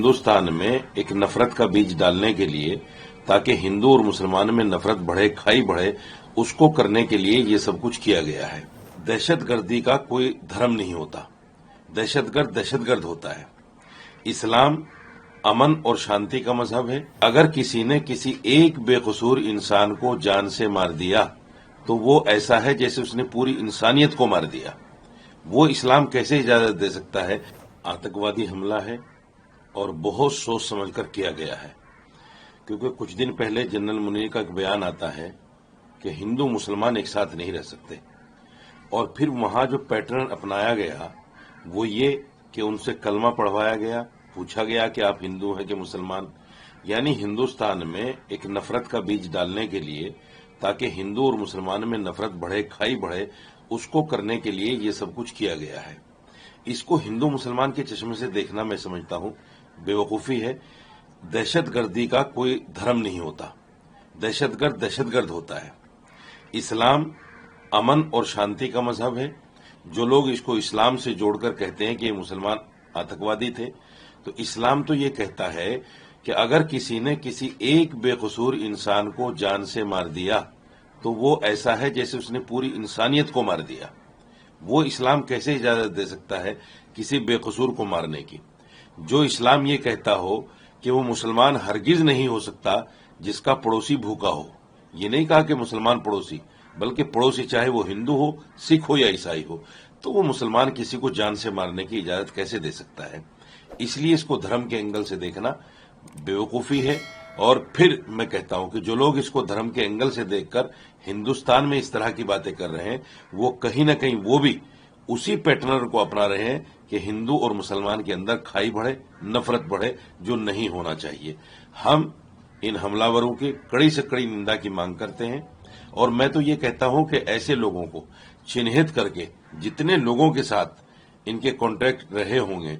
हिंदुस्तान में एक नफरत का बीज डालने के लिए, ताकि हिंदू और मुसलमान में नफरत बढ़े, खाई बढ़े, उसको करने के लिए ये सब कुछ किया गया है। दहशतगर्दी का कोई धर्म नहीं होता। दहशतगर्द दहशतगर्द होता है। इस्लाम अमन और शांति का मजहब है। अगर किसी ने किसी एक बेकसूर इंसान को जान से मार दिया तो वो ऐसा है जैसे उसने पूरी इंसानियत को मार दिया। वो इस्लाम कैसे इजाजत दे सकता है? आतंकवादी हमला है और बहुत सोच समझकर किया गया है, क्योंकि कुछ दिन पहले जनरल मुनीर का एक बयान आता है कि हिंदू मुसलमान एक साथ नहीं रह सकते, और फिर वहां जो पैटर्न अपनाया गया वो ये कि उनसे कलमा पढ़वाया गया, पूछा गया कि आप हिंदू हैं कि मुसलमान। यानी हिंदुस्तान में एक नफरत का बीज डालने के लिए, ताकि हिंदू और मुसलमान में नफरत बढ़े, खाई बढ़े, उसको करने के लिए ये सब कुछ किया गया है। इसको हिंदू मुसलमान के चश्मे से देखना मैं समझता हूं बेवकूफी है। दहशतगर्दी का कोई धर्म नहीं होता। दहशतगर्द दहशतगर्द होता है। इस्लाम अमन और शांति का मजहब है। जो लोग इसको इस्लाम से जोड़कर कहते हैं कि ये मुसलमान आतंकवादी थे, तो इस्लाम तो ये कहता है कि अगर किसी ने किसी एक बेकसूर इंसान को जान से मार दिया तो वो ऐसा है जैसे उसने पूरी इंसानियत को मार दिया। वो इस्लाम कैसे इजाजत दे सकता है किसी बेकसूर को मारने की? जो इस्लाम ये कहता हो कि वो मुसलमान हरगिज नहीं हो सकता जिसका पड़ोसी भूखा हो। ये नहीं कहा कि मुसलमान पड़ोसी, बल्कि पड़ोसी चाहे वो हिंदू हो, सिख हो या ईसाई हो, तो वो मुसलमान किसी को जान से मारने की इजाजत कैसे दे सकता है? इसलिए इसको धर्म के एंगल से देखना बेवकूफी है। और फिर मैं कहता हूं कि जो लोग इसको धर्म के एंगल से देखकर हिंदुस्तान में इस तरह की बातें कर रहे हैं, वो कहीं ना कहीं वो भी उसी पैटर्न को अपना रहे हैं कि हिंदू और मुसलमान के अंदर खाई बढ़े, नफरत बढ़े, जो नहीं होना चाहिए। हम इन हमलावरों की कड़ी से कड़ी निंदा की मांग करते हैं, और मैं तो ये कहता हूं कि ऐसे लोगों को चिन्हित करके, जितने लोगों के साथ इनके कॉन्ट्रैक्ट रहे होंगे,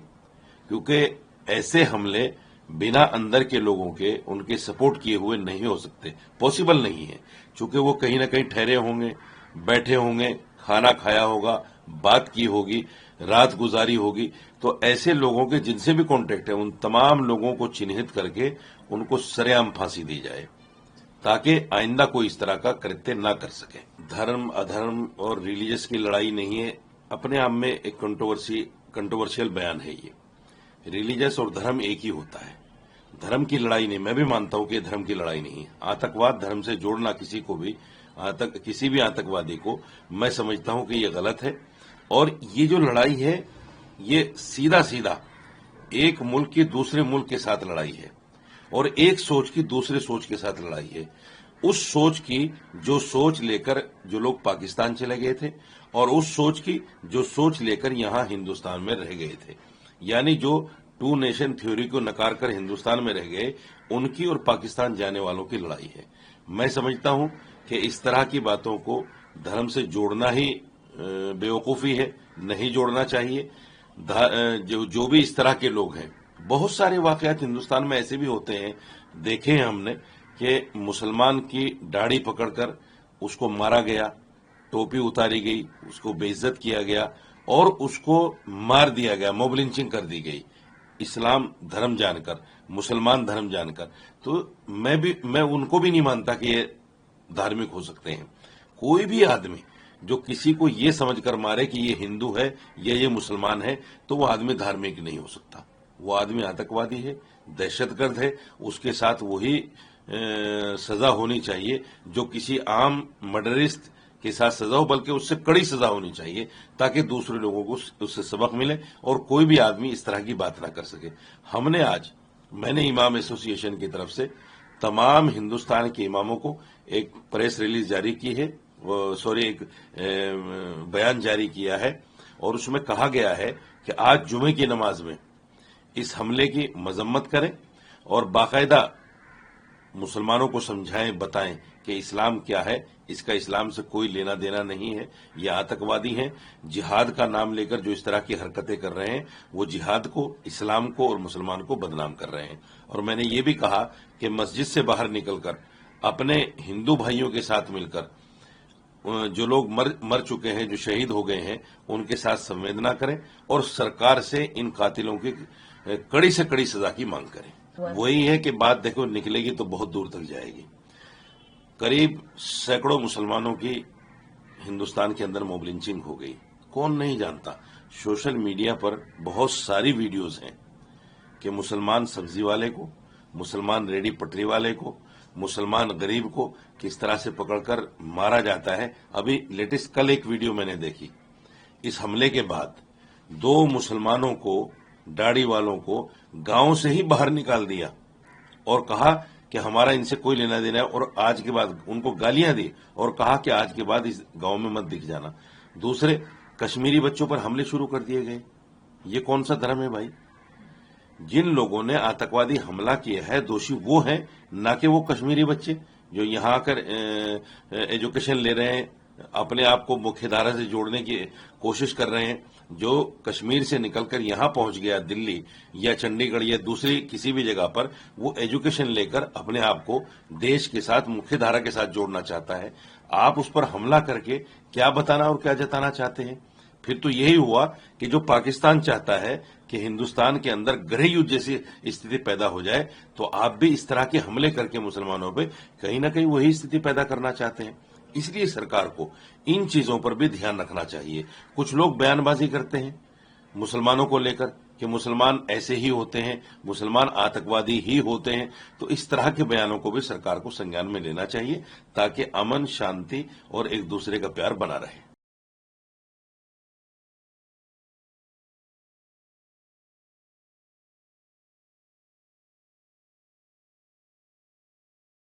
क्योंकि ऐसे हमले बिना अंदर के लोगों के उनके सपोर्ट किए हुए नहीं हो सकते, पॉसिबल नहीं है। चूंकि वो कहीं ना कहीं ठहरे होंगे, बैठे होंगे, खाना खाया होगा, बात की होगी, रात गुजारी होगी, तो ऐसे लोगों के जिनसे भी कॉन्टेक्ट है उन तमाम लोगों को चिन्हित करके उनको सरेआम फांसी दी जाए, ताकि आइंदा कोई इस तरह का कृत्य ना कर सके। धर्म अधर्म और रिलीजियस की लड़ाई नहीं है, अपने आप में एक कंट्रोवर्शियल बयान है ये। रिलीजियस और धर्म एक ही होता है, धर्म की लड़ाई नहीं। मैं भी मानता हूं कि धर्म की लड़ाई नहीं है। आतंकवाद धर्म से जोड़ना किसी को भी, किसी भी आतंकवादी को, मैं समझता हूं कि ये गलत है। और ये जो लड़ाई है ये सीधा सीधा एक मुल्क की दूसरे मुल्क के साथ लड़ाई है, और एक सोच की दूसरे सोच के साथ लड़ाई है। उस सोच की जो सोच लेकर जो लोग पाकिस्तान चले गए थे, और उस सोच की जो सोच लेकर यहां हिंदुस्तान में रह गए थे, यानी जो टू नेशन थ्योरी को नकार कर हिंदुस्तान में रह गए, उनकी और पाकिस्तान जाने वालों की लड़ाई है। मैं समझता हूं कि इस तरह की बातों को धर्म से जोड़ना ही बेवकूफी है, नहीं जोड़ना चाहिए। जो भी इस तरह के लोग हैं, बहुत सारे वाकयात हिंदुस्तान में ऐसे भी होते हैं, देखे हैं हमने, कि मुसलमान की दाढ़ी पकड़कर उसको मारा गया, टोपी उतारी गई, उसको बेइज्जत किया गया और उसको मार दिया गया, मॉब लिंचिंग कर दी गई, इस्लाम धर्म जानकर, मुसलमान धर्म जानकर। तो मैं उनको भी नहीं मानता कि ये धार्मिक हो सकते हैं। कोई भी आदमी जो किसी को ये समझकर मारे कि ये हिंदू है या ये मुसलमान है, तो वो आदमी धार्मिक नहीं हो सकता। वो आदमी आतंकवादी है, दहशतगर्द है। उसके साथ वही सजा होनी चाहिए जो किसी आम मर्डरिस्ट के साथ सजा हो, बल्कि उससे कड़ी सजा होनी चाहिए, ताकि दूसरे लोगों को उससे सबक मिले और कोई भी आदमी इस तरह की बात ना कर सके। मैंने इमाम एसोसिएशन की तरफ से तमाम हिंदुस्तान के इमामों को एक प्रेस रिलीज जारी की है, एक बयान जारी किया है, और उसमें कहा गया है कि आज जुमे की नमाज में इस हमले की मजम्मत करें और बाकायदा मुसलमानों को समझाएं, बताएं कि इस्लाम क्या है, इसका इस्लाम से कोई लेना देना नहीं है, ये आतंकवादी हैं। जिहाद का नाम लेकर जो इस तरह की हरकतें कर रहे हैं, वो जिहाद को, इस्लाम को और मुसलमान को बदनाम कर रहे हैं। और मैंने ये भी कहा कि मस्जिद से बाहर निकलकर अपने हिंदू भाइयों के साथ मिलकर जो लोग मर चुके हैं, जो शहीद हो गए हैं, उनके साथ संवेदना करें और सरकार से इन कातिलों की कड़ी से कड़ी सजा की मांग करें। वही है कि बात देखो निकलेगी तो बहुत दूर तक जाएगी। करीब सैकड़ों मुसलमानों की हिंदुस्तान के अंदर मॉब लिंचिंग हो गई। कौन नहीं जानता, सोशल मीडिया पर बहुत सारी वीडियोस हैं कि मुसलमान सब्जी वाले को, मुसलमान रेडी पटरी वाले को, मुसलमान गरीब को किस तरह से पकड़कर मारा जाता है। अभी लेटेस्ट कल एक वीडियो मैंने देखी, इस हमले के बाद 2 मुसलमानों को, दाढ़ी वालों को गांव से ही बाहर निकाल दिया और कहा कि हमारा इनसे कोई लेना देना है, और आज के बाद उनको गालियां दी और कहा कि आज के बाद इस गांव में मत दिख जाना। दूसरे कश्मीरी बच्चों पर हमले शुरू कर दिए गए। ये कौन सा धर्म है भाई? जिन लोगों ने आतंकवादी हमला किया है दोषी वो हैं, ना कि वो कश्मीरी बच्चे जो यहां आकर एजुकेशन ले रहे हैं, अपने आप को मुख्यधारा से जोड़ने की कोशिश कर रहे हैं। जो कश्मीर से निकलकर यहां पहुंच गया दिल्ली या चंडीगढ़ या दूसरी किसी भी जगह पर, वो एजुकेशन लेकर अपने आप को देश के साथ, मुख्यधारा के साथ जोड़ना चाहता है। आप उस पर हमला करके क्या बताना और क्या जताना चाहते हैं? फिर तो यही हुआ कि जो पाकिस्तान चाहता है कि हिंदुस्तान के अंदर गृह युद्ध जैसी स्थिति पैदा हो जाए, तो आप भी इस तरह के हमले करके मुसलमानों पे कहीं ना कहीं वही स्थिति पैदा करना चाहते हैं। इसलिए सरकार को इन चीजों पर भी ध्यान रखना चाहिए। कुछ लोग बयानबाजी करते हैं मुसलमानों को लेकर कि मुसलमान ऐसे ही होते हैं, मुसलमान आतंकवादी ही होते हैं, तो इस तरह के बयानों को भी सरकार को संज्ञान में लेना चाहिए ताकि अमन, शांति और एक दूसरे का प्यार बना रहे।